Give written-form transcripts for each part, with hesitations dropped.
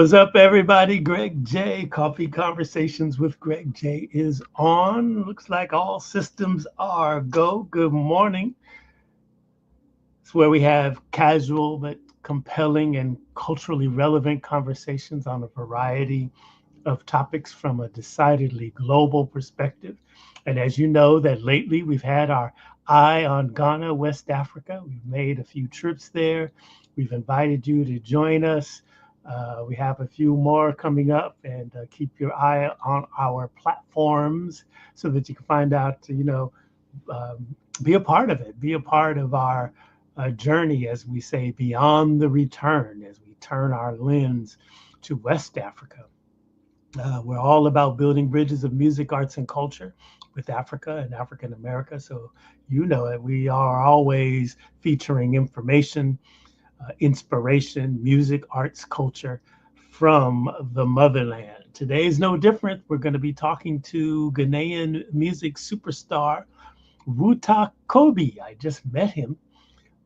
What's up, everybody? Greg J. Coffee Conversations with Greg J is on. Looks like all systems are go. Good morning. It's where we have casual but compelling and culturally relevant conversations on a variety of topics from a decidedly global perspective. And as you know, that lately we've had our eye on Ghana, West Africa. We've made a few trips there. We've invited you to join us. We have a few more coming up, and keep your eye on our platforms so that you can find out, be a part of it, be a part of our journey, as we say, beyond the return, as we turn our lens to West Africa. We're all about building bridges of music, arts, and culture with Africa and African America. So, you know it. We are always featuring information, inspiration, music, arts, culture from the motherland. Today is no different. We're going to be talking to Ghanaian music superstar WUtah Kobby. I just met him.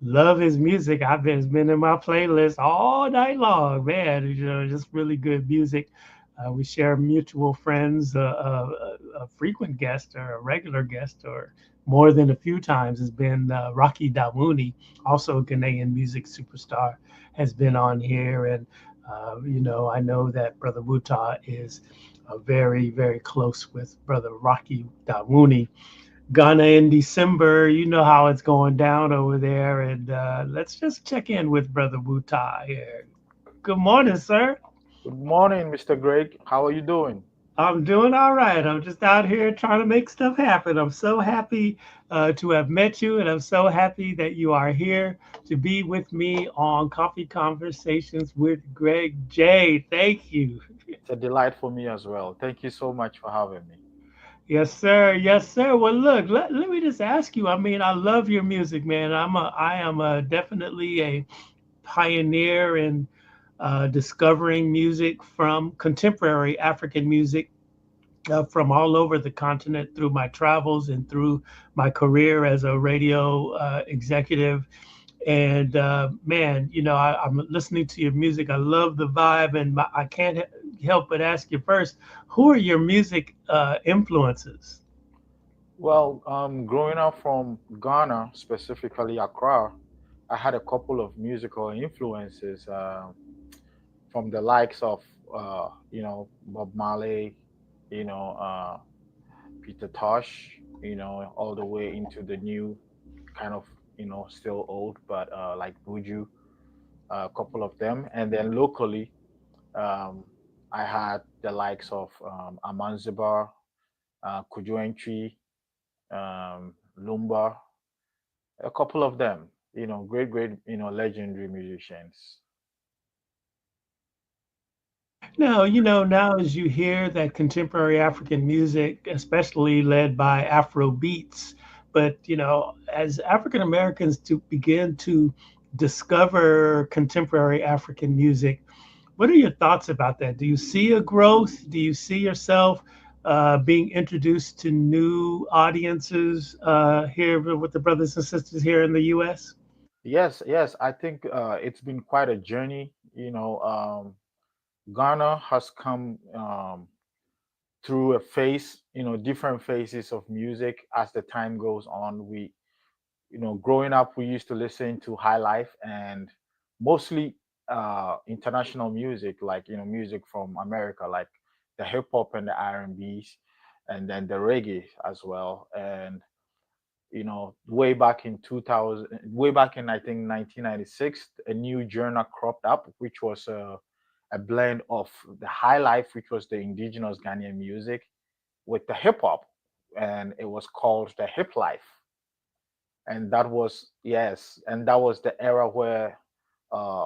Love his music. It's been in my playlist all night long, man. Just really good music. We share mutual friends. A frequent guest or a regular guest, or more than a few times, has been Rocky Dawouni, also a Ghanaian music superstar, has been on here. And I know that Brother Wuta is very, very close with Brother Rocky Dawouni. Ghana in December. You know how it's going down over there. And let's just check in with Brother Wuta here. Good morning, sir. Good morning, Mr. Greg. How are you doing? I'm doing all right. I'm just out here trying to make stuff happen. I'm so happy to have met you, and I'm so happy that you are here to be with me on Coffee Conversations with Greg J. Thank you. It's a delight for me as well. Thank you so much for having me. Yes, sir. Yes, sir. Well, look, let me just ask you. I mean, I love your music, man. I am definitely a pioneer in discovering music from contemporary African music from all over the continent through my travels and through my career as a radio executive. And man, I'm listening to your music. I love the vibe, and I can't help but ask you first, who are your music influences? Well, growing up from Ghana, specifically Accra, I had a couple of musical influences from the likes of, Bob Marley, you know, uh, Peter Tosh, all the way into the new kind of, still old, but like Buju, a couple of them. And then locally, Um, I had the likes of Amanzibar, Kujuentri, Lumba, a couple of them. Great, great, legendary musicians. Now as you hear that contemporary African music, especially led by Afro beats, but as African Americans to begin to discover contemporary African music, what are your thoughts about that? Do you see a growth? Do you see yourself being introduced to new audiences here with the brothers and sisters here in the U.S.? Yes, yes, I think it's been quite a journey. Ghana has come through a phase, different phases of music as the time goes on. Growing up, we used to listen to high life and mostly international music, like music from America, like the hip hop and the R&Bs, and then the reggae as well. And way back in 2000, way back in I think 1996, a new genre cropped up, which was a blend of the high life, which was the indigenous Ghanaian music, with the hip hop, and it was called the hip life. And that was, yes, and that was the era where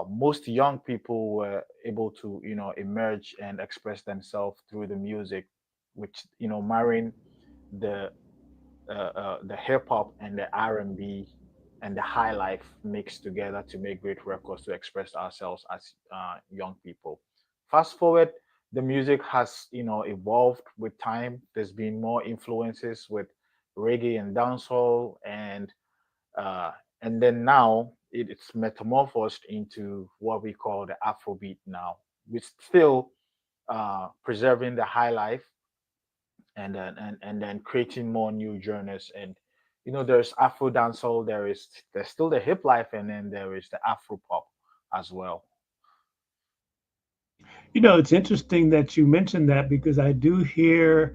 most young people were able to emerge and express themselves through the music, which marrying the the hip hop and the R&B and the high life mixed together to make great records to express ourselves as young people. Fast forward, the music has evolved with time. There's been more influences with reggae and dancehall, uh, and then now it's metamorphosed into what we call the Afrobeat now. we're still preserving the high life, and then creating more new genres. And there's Afro dancehall, there's still the hip life, and then there is the Afro pop as well. It's interesting that you mentioned that because I do hear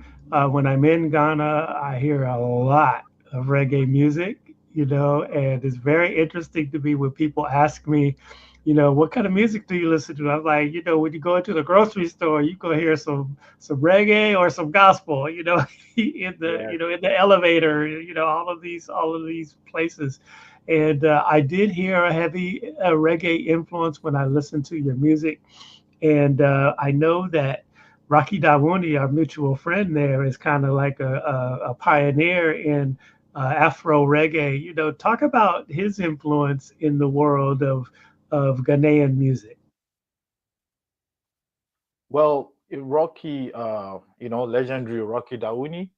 when I'm in Ghana, I hear a lot of reggae music, and it's very interesting to me when people ask me, what kind of music do you listen to? I'm like, when you go into the grocery store, you go hear some reggae or some gospel, in the Yes. in the elevator, all of these places. And I did hear a heavy reggae influence when I listened to your music, and I know that Rocky Dawuni, our mutual friend there, is kind of like a pioneer in Afro reggae. Talk about his influence in the world of Ghanaian music. Well, Rocky, legendary Rocky Dauni,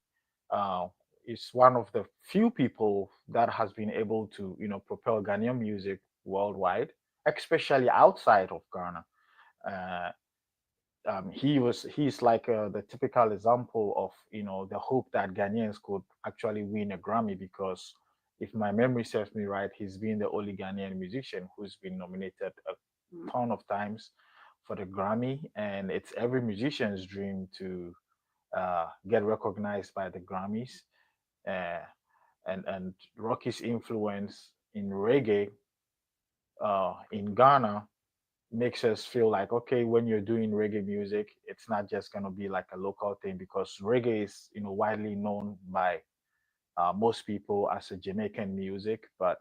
uh, is one of the few people that has been able to, propel Ghanaian music worldwide, especially outside of Ghana. Uh, he's like the typical example of the hope that Ghanaians could actually win a Grammy, because if my memory serves me right, he's been the only Ghanaian musician who's been nominated a ton of times for the Grammy, and it's every musician's dream to get recognized by the Grammys. Uh, and Rocky's influence in reggae in Ghana makes us feel like, okay, when you're doing reggae music, it's not just going to be like a local thing, because reggae is widely known by most people as a Jamaican music. But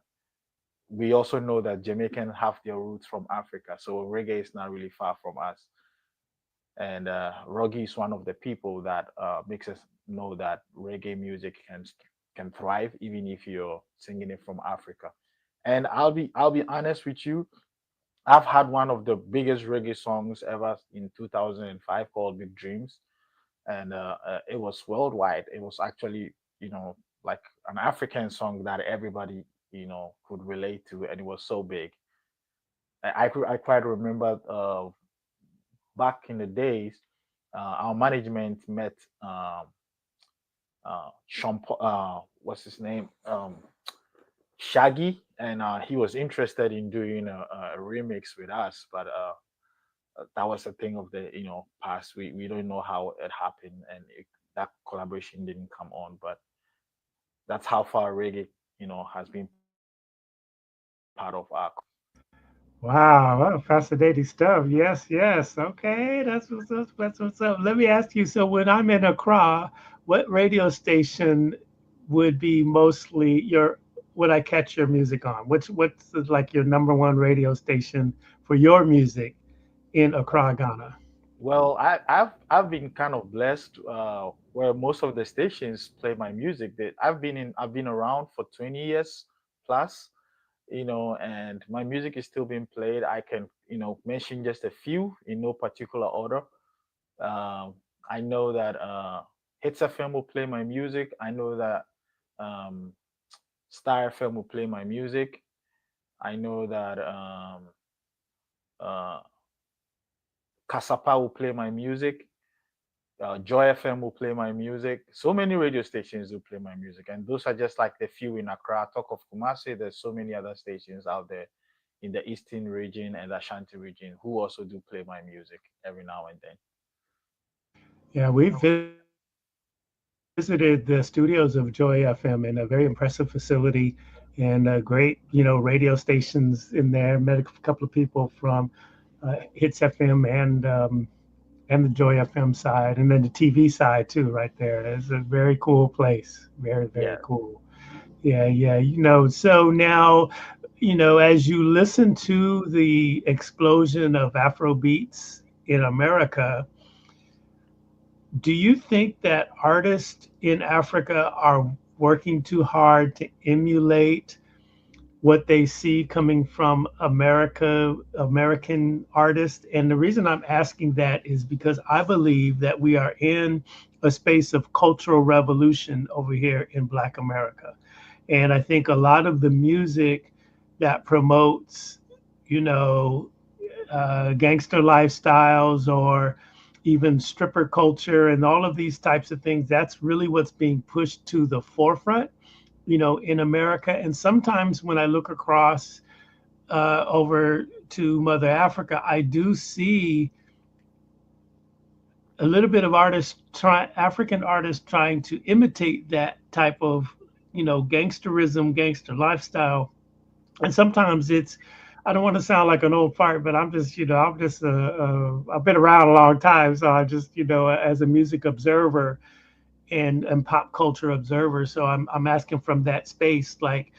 we also know that Jamaicans have their roots from Africa, so reggae is not really far from us. And Roggy is one of the people that makes us know that reggae music can thrive even if you're singing it from Africa. And I'll be honest with you, I've had one of the biggest reggae songs ever in 2005 called Big Dreams, and it was worldwide. It was actually, like an African song that everybody, could relate to, and it was so big. I quite remember back in the days, our management met what's his name? Shaggy, and he was interested in doing a remix with us, but that was a thing of the past. We don't know how it happened, and that collaboration didn't come on. But that's how far reggae has been part of our culture. Wow, wow, fascinating stuff. Yes, yes. Okay, that's what's up. That's what's up. Let me ask you. So, when I'm in Accra, what radio station would be mostly your? Would I catch your music on? What's like your number one radio station for your music in Uh, Accra, Ghana? well, I've been kind of blessed, where most of the stations play my music. That I've been around for 20 years plus, and my music is still being played. I can mention just a few in no particular order. I know that Hits FM will play my music. I know that um, Star FM will play my music. I know that uh, Kasapa will play my music. Joy FM will play my music. So many radio stations will play my music, and those are just like the few in Accra. Talk of Kumasi, there's so many other stations out there in the Eastern region and the Ashanti region who also do play my music every now and then. Yeah, we visited the studios of Joy FM in a very impressive facility, and great, radio stations in there. Met a couple of people from Hits FM and the Joy FM side, and then the TV side too, right there. It's a very cool place. Very, very Yeah. cool. Yeah, yeah. So now, as you listen to the explosion of Afro beats in America, do you think that artists in Africa are working too hard to emulate what they see coming from American artists? And the reason I'm asking that is because I believe that we are in a space of cultural revolution over here in Black America. And I think a lot of the music that promotes, you know, gangster lifestyles or even stripper culture and all of these types of things. That's really what's being pushed to the forefront, in America. And sometimes when I look across over to Mother Africa, I do see a little bit of African artists trying to imitate that type of, gangsterism, gangster lifestyle. And sometimes I don't want to sound like an old fart, but I've been around a long time. So I just, as a music observer and pop culture observer. So I'm asking from that space, like,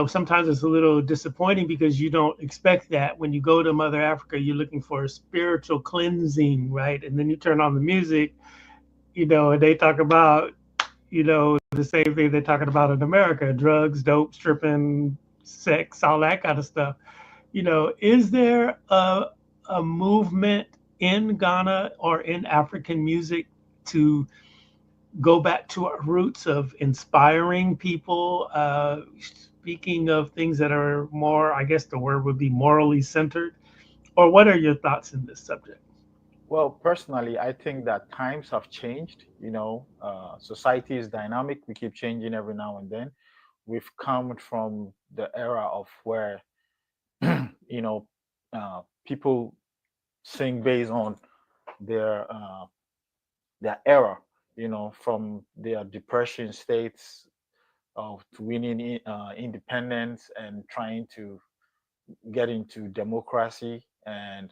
sometimes it's a little disappointing because you don't expect that when you go to Mother Africa, you're looking for a spiritual cleansing, right? And then you turn on the music, and they talk about, the same thing they're talking about in America: drugs, dope, stripping, sex, all that kind of stuff. Is there a movement in Ghana or in African music to go back to our roots of inspiring people, speaking of things that are more, I guess the word would be morally centered? Or what are your thoughts in this subject? Well, personally, I think that times have changed. Society is dynamic. We keep changing every now and then. We've come from the era of where, you know, people sing based on their uh, their era. From their depression states of to winning independence and trying to get into democracy and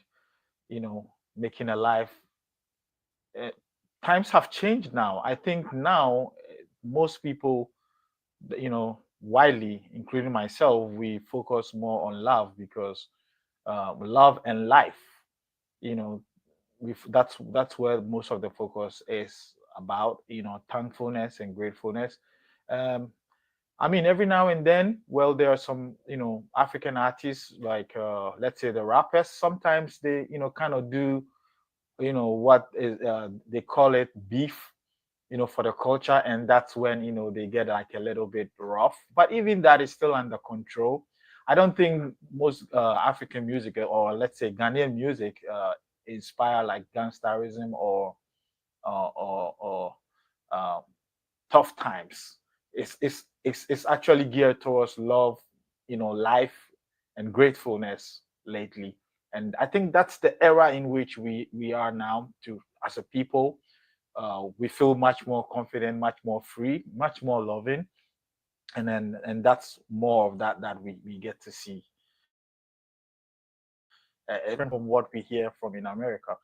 making a life. uh, Times have changed now. I think now most people, widely, including myself, we focus more on love because love and life. You know, that's where most of the focus is about. Thankfulness and gratefulness. Um, I mean, every now and then, well, there are some, African artists like, let's say, the rappers. Sometimes they, kind of do, what is they call it beef, for the culture, and that's when they get like a little bit rough. But even that is still under control. I don't think most African music, or let's say Ghanaian music, inspire like gangsterism or uh, tough times. It's actually geared towards love, life and gratefulness lately. And I think that's the era in which we are now. To as a people, we feel much more confident, much more free, much more loving, and that's more of that we get to see, different from what we hear from in America.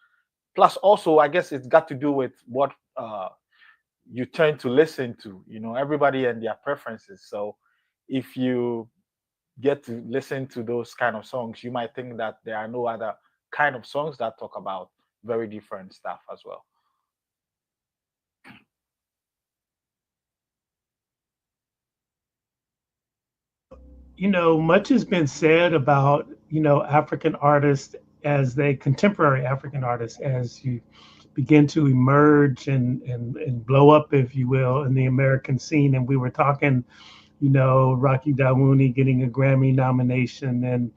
Plus, also, I guess it's got to do with what you tend to listen to. Everybody and their preferences. So if you get to listen to those kind of songs, you might think that there are no other kind of songs that talk about very different stuff as well. Much has been said about, African artists as they contemporary African artists as you begin to emerge and blow up, if you will, in the American scene. And we were talking, Rocky Dawouni getting a Grammy nomination. And,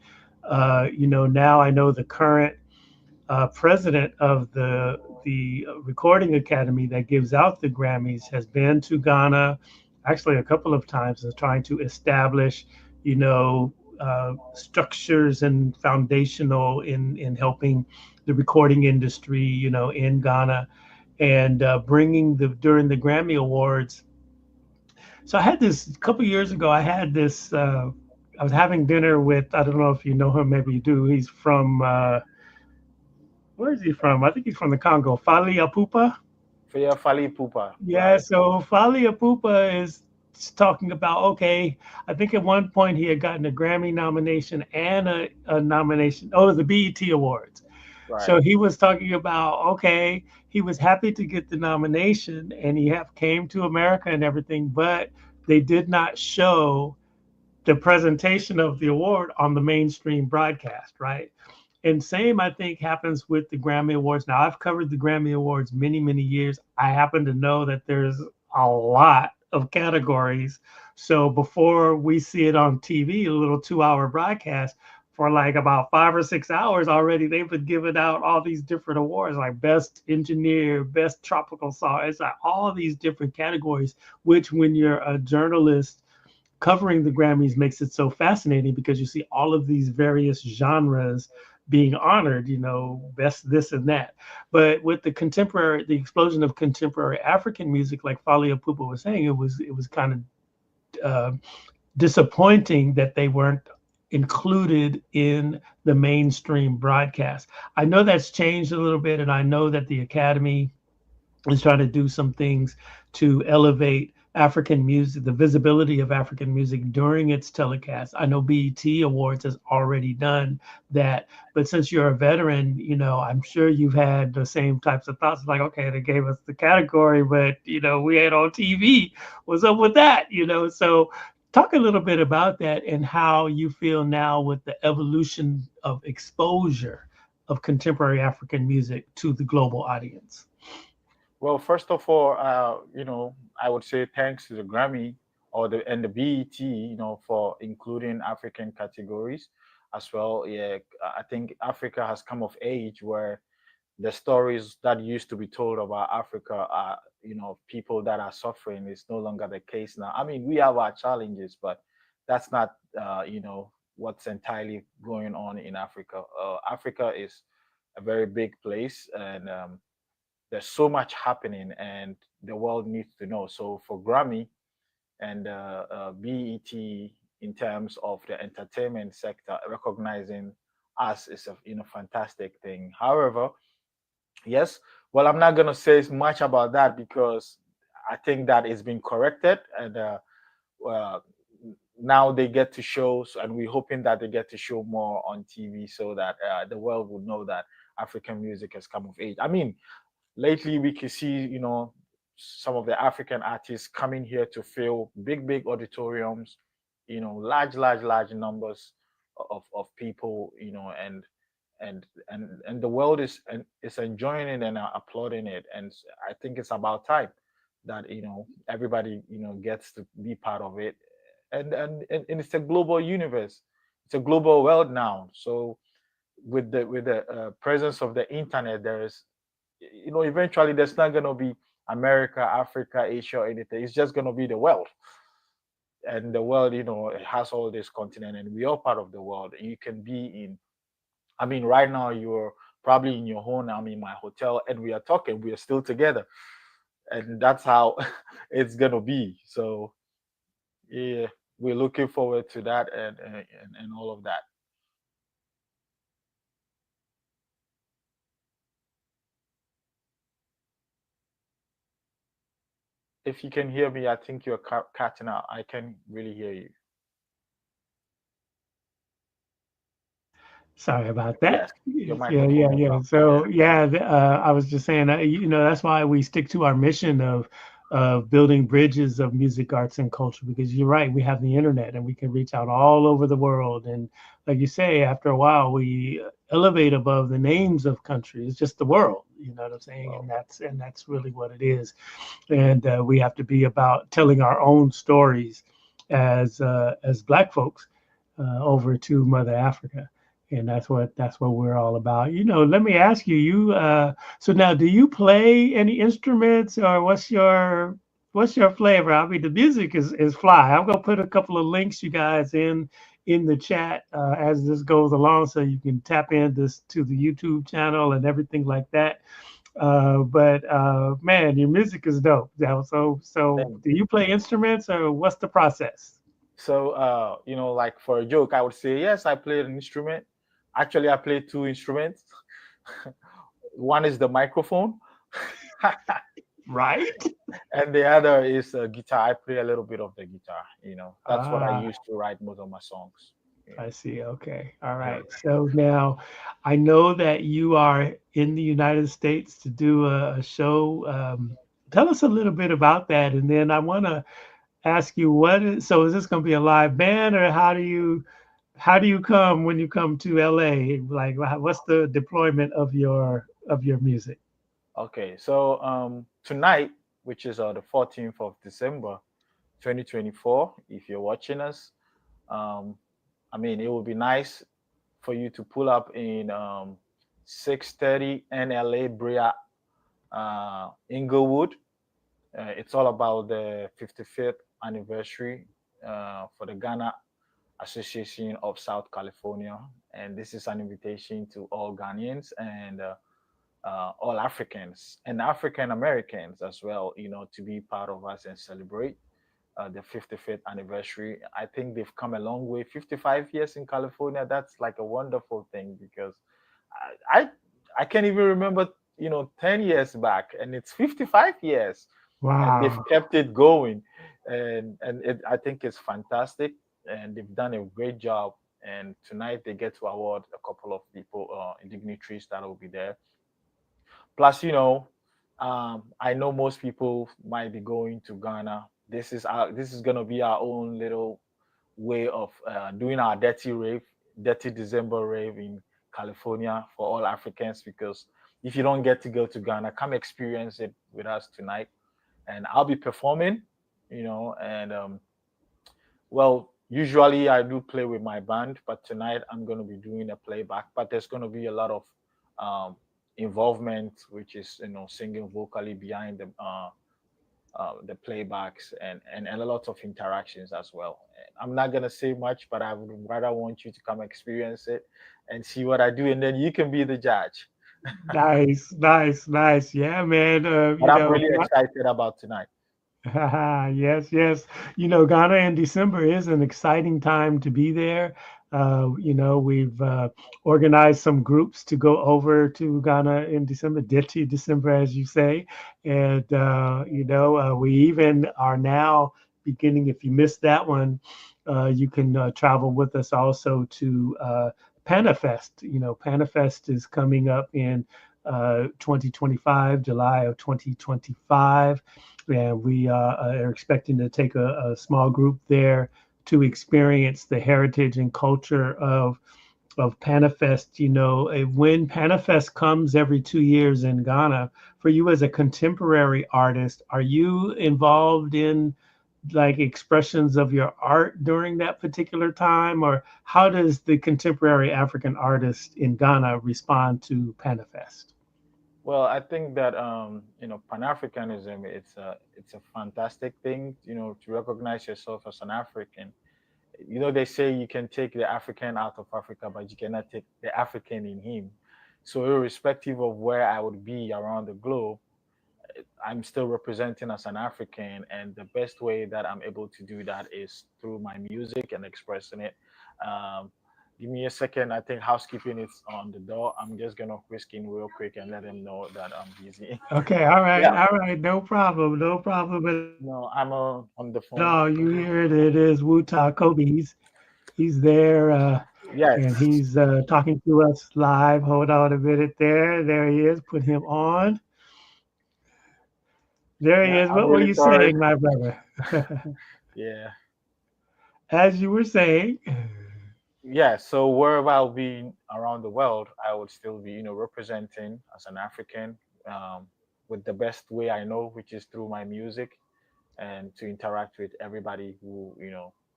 now I know the current president of the Recording Academy that gives out the Grammys has been to Ghana, actually a couple of times, and trying to establish, structures and foundational in helping the recording industry, in Ghana, and bringing the during the Grammy Awards. So I had this a couple years ago. I had this. I was having dinner with, I don't know if you know him, maybe you do. He's from where is he from? I think he's from the Congo. Fali Apupa. Fear Fali Pupa, Yeah, right? so Fali Apupa is talking about, okay, I think at one point he had gotten a Grammy nomination and a nomination, oh, the BET Awards. Right. So he was talking about, okay, he was happy to get the nomination and he have came to America and everything, but they did not show the presentation of the award on the mainstream broadcast, right? And same, I think, happens with the Grammy Awards. Now, I've covered the Grammy Awards many, many years. I happen to know that there's a lot of categories. So before we see it on TV, a little 2 hour broadcast, for like about 5 or 6 hours already. They've been giving out all these different awards, like best engineer, best tropical song. It's like all these different categories, which when you're a journalist covering the Grammys makes it so fascinating because you see all of these various genres being honored, best this and that. But with the explosion of contemporary African music, like Falia Pupa was saying, it was kind of disappointing that they weren't included in the mainstream broadcast. I know that's changed a little bit, and I know that the Academy is trying to do some things to elevate African music, the visibility of African music during its telecast. I know BET Awards has already done that, but since you're a veteran, I'm sure you've had the same types of thoughts. Like, okay, they gave us the category, but we ain't on TV. What's up with that? So talk a little bit about that and how you feel now with the evolution of exposure of contemporary African music to the global audience. Well, first of all, I would say thanks to the Grammy or the BET, for including African categories as well. Yeah, I think Africa has come of age where the stories that used to be told about Africa are, people that are suffering is no longer the case now. I mean, we have our challenges, but that's not, what's entirely going on in Africa. Africa is a very big place, and there's so much happening, and the world needs to know. So for Grammy and BET, in terms of the entertainment sector, recognizing us is a fantastic thing. However, yes, well, I'm not gonna say much about that because I think that it's been corrected, and uh, now they get to show, and we're hoping that they get to show more on TV so that the world would know that African music has come of age. I mean, lately we can see, some of the African artists coming here to fill big auditoriums, large numbers of people, and the world is enjoying it and applauding it. And I think it's about time that everybody gets to be part of it. And it's a global universe. It's a global world now. So with the presence of the internet, there is, eventually there's not going to be America, Africa, Asia, or anything. It's just going to be the world. And the world, it has all this continent, and we are part of the world. You can be in, I mean, right now you're probably in your home, I'm in my hotel, and we are talking, we are still together. And that's how it's going to be. So, yeah, we're looking forward to that, and all of that. If you can hear me, I think you're cutting out. I can really hear you. Sorry about that. Yes, your Yeah, microphone yeah, was yeah. off. Yeah. So yeah, I was just saying, that's why we stick to our mission of building bridges of music, arts, and culture. Because you're right, we have the internet and we can reach out all over the world. And like you say, after a while, we elevate above the names of countries. It's just the world. You know what I'm saying? Well, And that's really what it is. And we have to be about telling our own stories as Black folks over to Mother Africa, and that's what we're all about. Let me ask you, so now do you play any instruments, or what's your flavor? I mean, the music is fly. I'm gonna put a couple of links, you guys, in the chat as this goes along, so you can tap in this to the YouTube channel and everything like that. But man, your music is dope. So thank do you. you play instruments, or what's the process? So, like for a joke, I would say, yes, I play an instrument. Actually, I play two instruments. One is the microphone, Right? and the other is a guitar. I play a little bit of the guitar. That's what I Ah, use to write most of my songs. I see. Okay. All Yeah. right. So now I know that you are in the United States to do a show. Tell us a little bit about that. And then I want to ask you so is this going to be a live band, or how do you come when you come to LA? Like what's the deployment of your music? Okay. So, tonight, which is the 14th of December, 2024, if you're watching us, um, I mean, it would be nice. for you to pull up in 6:30 NLA Brea, Inglewood. It's all about the 55th anniversary for the Ghana Association of South California, and this is an invitation to all Ghanaians and all Africans and African Americans as well, to be part of us and celebrate the 55th anniversary. I think they've come a long way. 55 years in California, that's like a wonderful thing because I I, I can't even remember, 10 years back, and it's 55 years, and they've Wow. kept it going, and I think it's fantastic, and they've done a great job. And tonight they get to award a couple of people, dignitaries that will be there. Plus, I know most people might be going to Ghana. This is gonna be our own little way of doing our dirty December rave in California for all Africans. Because if you don't get to go to Ghana, come experience it with us tonight. And I'll be performing, and well, usually I do play with my band, but tonight I'm going to be doing a playback. But there's going to be a lot of um, involvement, which is singing vocally behind the playbacks, and a lot of interactions as well. And I'm not gonna say much, but I would rather want you to come experience it and see what I do, and then you can be the judge. Nice, nice, nice. Yeah, man. But I'm really excited about tonight. Yes, yes. Ghana in December is an exciting time to be there. We've organized some groups to go over to Ghana in December, Dirty December, as you say. And, we even are now beginning, if you missed that one, you can travel with us also to Panafest. Panafest is coming up in 2025, July of 2025, and we are expecting to take a small group there to experience the heritage and culture of Panafest. When Panafest comes every 2 years in Ghana, for you as a contemporary artist, are you involved in like expressions of your art during that particular time, or how does the contemporary African artist in Ghana respond to Panafest? Well, I think that Pan Africanism, it's a fantastic thing, to recognize yourself as an African. They say you can take the African out of Africa, but you cannot take the African in him. So irrespective of where I would be around the globe, I'm still representing as an African, and the best way that I'm able to do that is through my music and expressing it. Um, Give me a second. I think housekeeping is on the door. I'm just gonna whisk in real quick and let them know that I'm busy. Okay, all right, Yeah, all right, no problem, no problem at all. You no, I'm hear it? on the It phone. is WUtah Kobby. He's there, and Yes, he's talking to us live. Hold on a minute there. There he is. Put him on. There he yeah, is. I'm What were really you sorry. saying, my brother? Yeah, As you were saying. yeah. So wherever I'll be around the world, I would still be, representing as an African, um, with the best way I know, which is through my music, and to interact with everybody who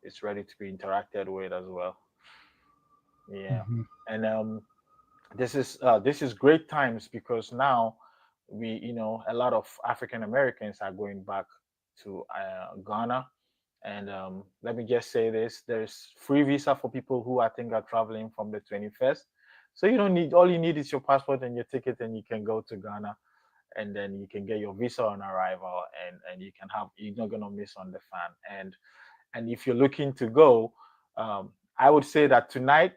is ready to be interacted with as well. Yeah, Mhm. and this is great times because now a lot of African Americans are going back to Ghana. And let me just say this: there's free visa for people who I think are traveling from the 21st. So you don't need all you need is your passport and your ticket, and you can go to Ghana, and then you can get your visa on arrival, and you're not gonna miss on the fan. And if you're looking to go, I would say that tonight,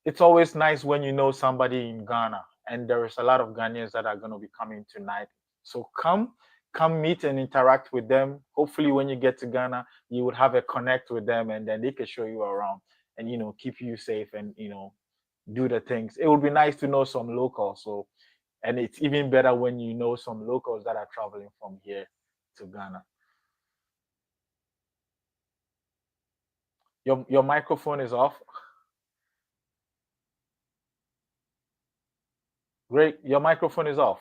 it's always nice when you know somebody in Ghana, and there is a lot of Ghanaians that are going to be coming tonight. So come meet and interact with them. Hopefully, when you get to Ghana, you would have a connect with them, and then they can show you around and keep you safe and do the things. It would be nice to know some locals. So, and it's even better when you know some locals that are traveling from here to Ghana. Your microphone is off. Great, your microphone is off.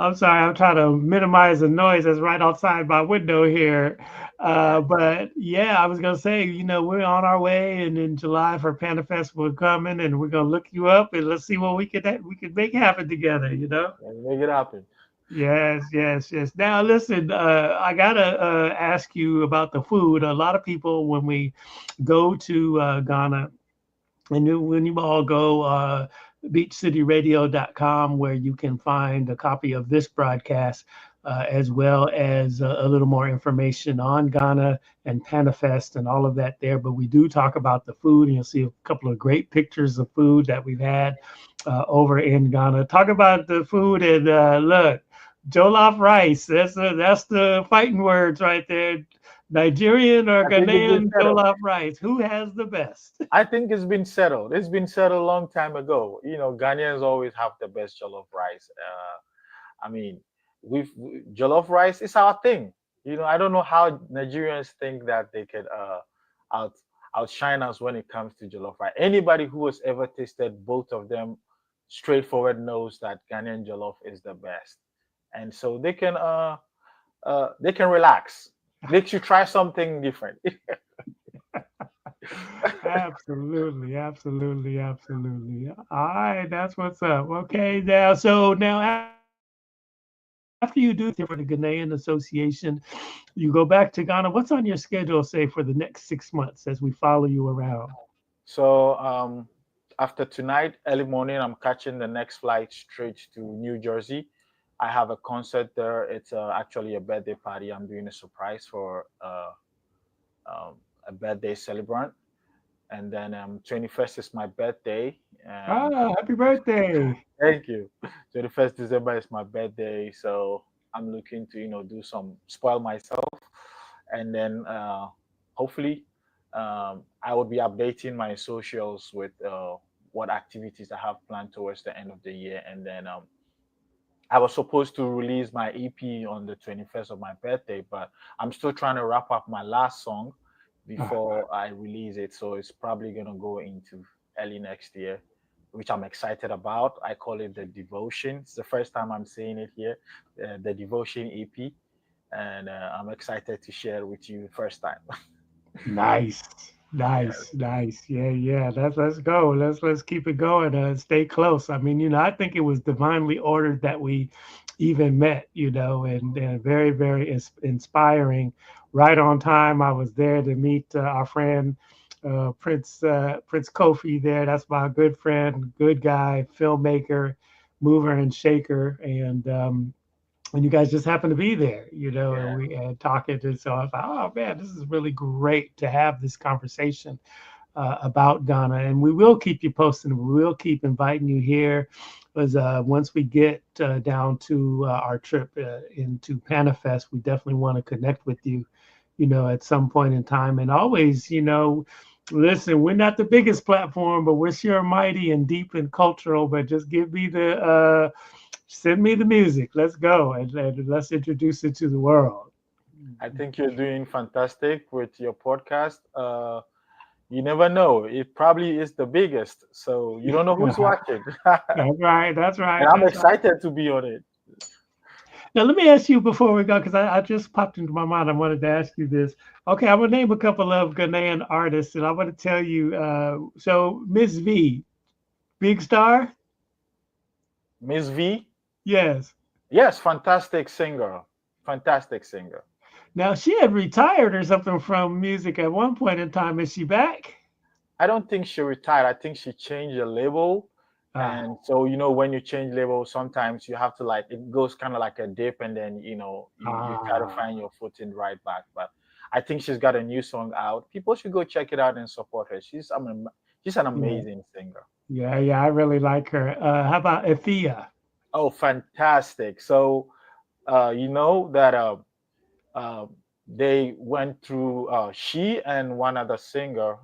I'm sorry, I'm trying to minimize the noise that's right outside my window here. Yeah. But yeah, I was gonna say, we're on our way, and in July for Panafest we're coming, and we're gonna look you up and let's see what we could make happen together. Let's make it happen. Yes, yes, yes. Now, listen, I gotta ask you about the food. A lot of people, when we go to Ghana, and when you all go, beachcityradio.com, where you can find a copy of this broadcast, as well as a little more information on Ghana and Panafest and all of that there. But we do talk about the food, and you'll see a couple of great pictures of food that we've had over in Ghana. Talk about the food, and look, jollof rice. That's the fighting words right there. Nigerian or I think it's been Ghanaian settled. jollof rice. Who has the best? I think it's been settled. It's been settled a long time ago. Ghanaians always have the best jollof rice. I mean, jollof rice is our thing. I don't know how Nigerians think that they could out outshine us when it comes to jollof rice. Anybody who has ever tasted both of them, straightforward knows that Ghanaian jollof is the best, and so they can relax. They should try something different. Absolutely, absolutely, absolutely. All right, that's what's up. Okay, now after you do the volunteer for the Ghanaian Association, you go back to Ghana. What's on your schedule, say, for the next 6 months as we follow you around? So after tonight, early morning, I'm catching the next flight straight to New Jersey. I have a concert there. It's actually a birthday party. I'm doing a surprise for um, a birthday celebrant, and then 21st is my birthday. And Ah, happy birthday! thank you. 21st December is my birthday, so I'm looking to do some spoil myself, and then hopefully I will be updating my socials with what activities I have planned towards the end of the year, and then I was supposed to release my EP on the 21st of my birthday, but I'm still trying to wrap up my last song Ah, before I release it. So it's probably going to go into early next year, which I'm excited about. I call it the Devotion. It's the first time I'm saying it here, the Devotion EP. And I'm excited to share with you first time. nice, Yeah. nice, nice. Yeah, yeah. Let's go. Let's keep it going. Stay close. I mean, I think it was divinely ordered that we even met. And very, very inspiring. Right on time. I was there to meet our friend Prince Kofi. There, that's my good friend, good guy, filmmaker, mover and shaker, and you guys just happened to be there, and Yeah. we had talking. And so I was like, oh man, this is really great to have this conversation about Ghana. And we will keep you posted. We will keep inviting you here. Because once we get down to our trip into Panafest, we definitely want to connect with you, at some point in time. And always, listen, we're not the biggest platform, but we're sure mighty and deep and cultural. But just give me send me the music. Let's go, and let's introduce it to the world. I think you're doing fantastic with your podcast. You never know. It probably is the biggest. So you don't know who's watching. That's right. That's And right. I'm That's right. excited to be on it. Now, let me ask you before we go, because I just popped into my mind. I wanted to ask you this. Okay, I'm gonna name a couple of Ghanaian artists, and I want to tell you. So, Miss V, big star. Miss V, Yes. yes, fantastic singer. Fantastic singer. Now she had retired or something from music at one point in time. Is she back? I don't think she retired. I think she changed the label. Ah, And so, when you change label, sometimes you have to like, it goes kind of like a dip, and then, you try to ah, find your footing right back. But I think she's got a new song out. People should go check it out and support her. She's an yeah, amazing singer. yeah, yeah. I really like her. How about Ethia? Oh, fantastic. So, you know that uh, they went through she and one other singer,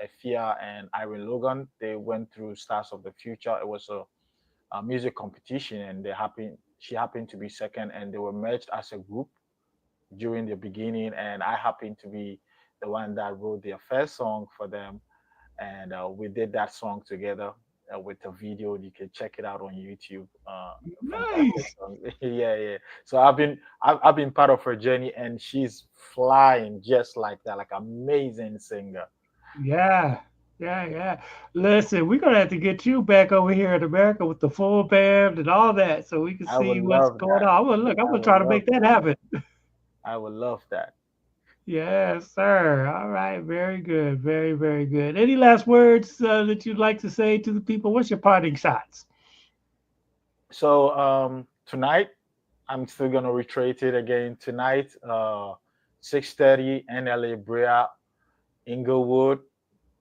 Efia and Irene Logan. They went through Stars of the Future. It was a music competition, and she happened to be second, and they were merged as a group during the beginning. And I happened to be the one that wrote their first song for them, and we did that song together. with the video. You can check it out on YouTube. Fantastic Nice. song. Yeah, yeah. So I've been part of her journey, and she's flying just like that, like amazing singer. Yeah. Yeah, yeah. Listen, we're gonna have to get you back over here in America with the full band and all that, so we can I would see what's love going that. on. I'm gonna look. I'm I gonna would try to love make that that. happen. I would love that. Yes, sir. All right. Very good. Very, very good. Any last words that you'd like to say to the people? What's your parting shots? So tonight I'm still gonna reiterate it again. Tonight, 6:30 NLA Brea Inglewood.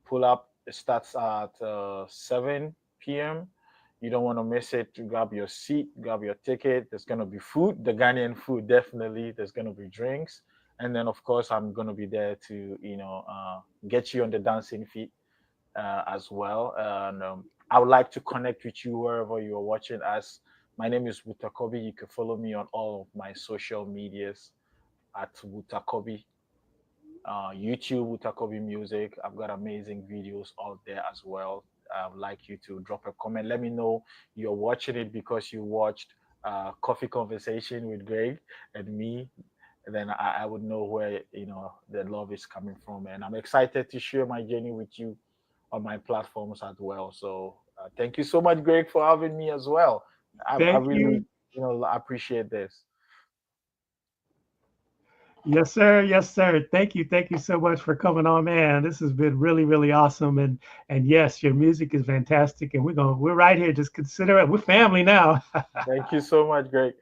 Pull up. It starts at 7 p.m. You don't want to miss it. To grab your seat, grab your ticket. There's gonna be food, the Ghanaian food definitely. There's gonna be drinks, and then of course I'm gonna be there to get you on the dancing feet as well. And I would like to connect with you wherever you are watching us. My name is WUtah Kobby. You can follow me on all of my social medias at WUtah Kobby. YouTube, WUtah Kobby Music. I've got amazing videos out there as well. I would like you to drop a comment. Let me know you're watching it because you watched Coffee Conversation with Greg and me. And then I would know where the love is coming from, and I'm excited to share my journey with you on my platforms as well. So thank you so much, Greg, for having me as well. I Thank really, you. appreciate this. Yes, sir. Yes, sir. Thank you. Thank you so much for coming on, man. This has been really, really awesome. And yes, your music is fantastic. And we're right here. Just consider it. We're family now. Thank you so much, Greg.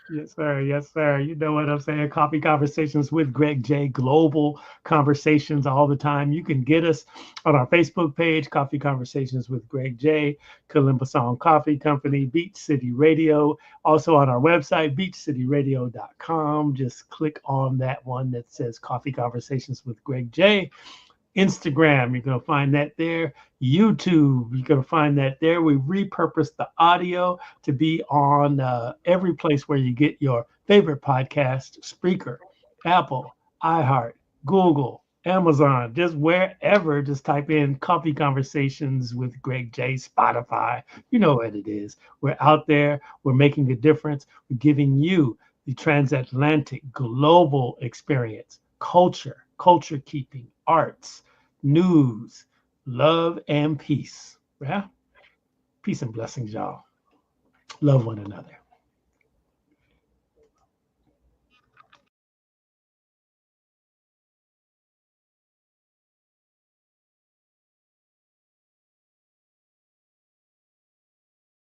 Yes, sir. Yes, sir. You know what I'm saying? Coffee Conversations with Greg J. Global conversations all the time. You can get us on our Facebook page, Coffee Conversations with Greg J. Kalimba Song Coffee Company, Beach City Radio. Also on our website, beachcityradio.com. Just click on that one that says Coffee Conversations with Greg J. Instagram, you're going to find that there. YouTube, you're going to find that there. We repurposed the audio to be on every place where you get your favorite podcast: Spreaker, Apple, iHeart, Google, Amazon, just wherever. Just type in Coffee Conversations with Greg J, Spotify. You know what it is. We're out there. We're making a difference. We're giving you the transatlantic global experience, culture keeping, arts, news, love, and peace. Yeah? Peace and blessings, y'all. Love one another.